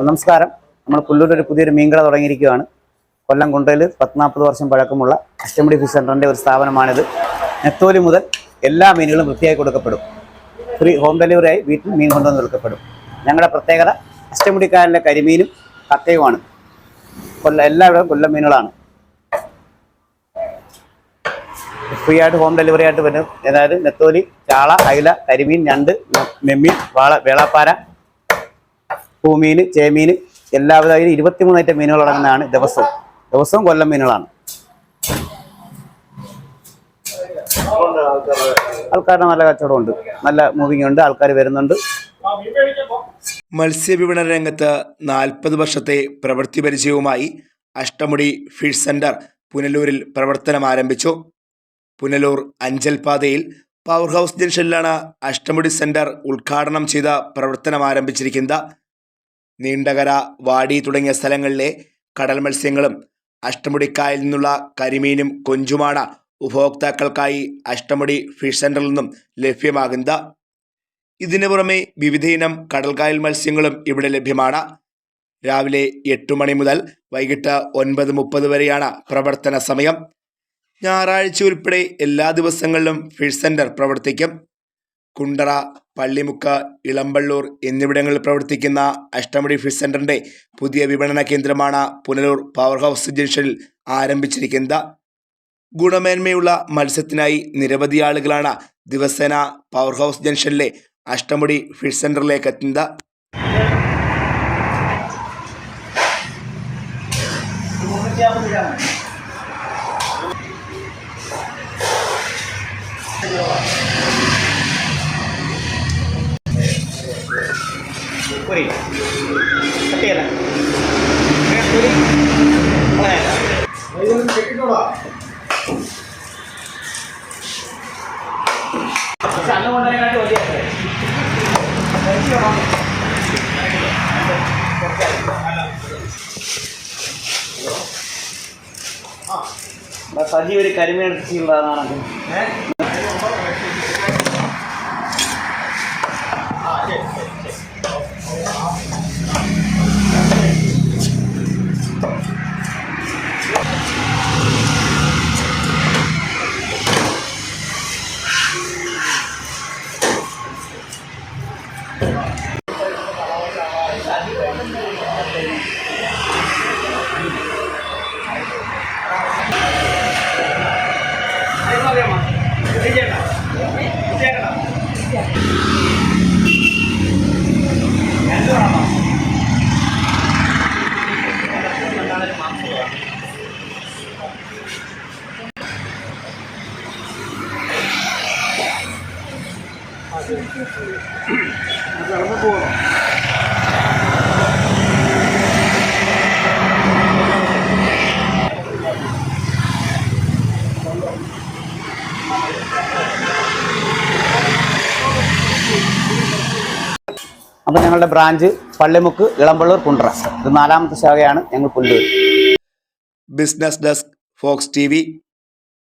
നമസ്കാരം. നമ്മൾ പുല്ലൂർ ഒരു പുതിയൊരു മീൻകട തുടങ്ങിയിരിക്കുകയാണ്. കൊല്ലം കുണ്ടയിൽ 40 വർഷം പഴക്കമുള്ള അഷ്ടമുടി ഫിഷ് സെൻ്ററിൻ്റെ ഒരു സ്ഥാപനമാണിത്. നെത്തോലി മുതൽ എല്ലാ മീനുകളും വൃത്തിയായി കൊടുക്കപ്പെടും. ഫ്രീ ഹോം ഡെലിവറിയായി വീട്ടിൽ മീൻ കൊണ്ടുവന്ന് കൊടുക്കപ്പെടും. ഞങ്ങളുടെ പ്രത്യേകത അഷ്ടമുടിക്കായലിലെ കരിമീനും കക്കയുമാണ്. എല്ലാവരും കൊല്ലം മീനുകളാണ്. ഫ്രീ ആയിട്ട് ഹോം ഡെലിവറി ആയിട്ട് വരും. അതായത് നെത്തോലി, ചാള, അയില, കരിമീൻ, ഞണ്ട്, മെമ്മീൻ, വേളാപ്പാര, പൂമീൻ, ചേമീൻ, എല്ലാവിധ 23 ഐറ്റം മീനുകൾ അടങ്ങുന്നതാണ്. ദിവസവും കൊല്ലം മീനുകളാണ്. ആൾക്കാരുടെ നല്ല കച്ചവടമുണ്ട്, നല്ല മൂവിങ് ഉണ്ട്, ആൾക്കാർ വരുന്നുണ്ട്. മത്സ്യവിപണന രംഗത്ത് 40 വർഷത്തെ പ്രവൃത്തി പരിചയവുമായി അഷ്ടമുടി ഫിഷ് സെന്റർ പുനലൂരിൽ പ്രവർത്തനം ആരംഭിച്ചു. പുനലൂർ അഞ്ചൽ പാതയിൽ പവർ ഹൗസ് ജംഗ്ഷനിലാണ് അഷ്ടമുടി സെന്റർ ഉദ്ഘാടനം ചെയ്ത പ്രവർത്തനം ആരംഭിച്ചിരിക്കുന്നത്. നീണ്ടകര, വാടി തുടങ്ങിയ സ്ഥലങ്ങളിലെ കടൽ മത്സ്യങ്ങളും അഷ്ടമുടിക്കായൽ നിന്നുള്ള കരിമീനും കൊഞ്ചുമാണ് ഉപഭോക്താക്കൾക്കായി അഷ്ടമുടി ഫിഷ് സെന്ററിൽ നിന്നും ലഭ്യമാകുന്നത്. ഇതിനു പുറമെ വിവിധയിനം കടൽക്കായൽ മത്സ്യങ്ങളും ഇവിടെ ലഭ്യമാണ്. രാവിലെ 8 മണി മുതൽ വൈകിട്ട് 9:30 വരെയാണ് പ്രവർത്തന സമയം. ഞായറാഴ്ച ഉൾപ്പെടെ എല്ലാ ദിവസങ്ങളിലും ഫിഷ് സെന്റർ പ്രവർത്തിക്കും. കുണ്ടറ, പള്ളിമുക്ക്, ഇളമ്പള്ളൂർ എന്നിവിടങ്ങളിൽ പ്രവർത്തിക്കുന്ന അഷ്ടമുടി ഫിഷ് സെന്ററിന്റെ പുതിയ വിപണന കേന്ദ്രമാണ് പുനലൂർ പവർ ഹൗസ് ജംഗ്ഷനിൽ ആരംഭിച്ചിരിക്കുന്നത്. ഗുണമേന്മയുള്ള മത്സ്യത്തിനായി നിരവധി ആളുകളാണ് ദിവസേന പവർ ഹൗസ് ജംഗ്ഷനിലെ അഷ്ടമുടി ഫിഷ് സെന്ററിലേക്ക് എത്തുന്നത്. സജീവ ഒരു കരിമീൻ കൃഷിയുള്ളതാണ്. അപ്പോൾ ഞങ്ങളുടെ ബ്രാഞ്ച് പള്ളിമുക്ക്, ഇളമ്പള്ളൂർ, കുണ്ടറ. ഇത് 4ാമത്തെ ശാഖയാണ് ഞങ്ങൾ Pullur. Business desk, Fox TV.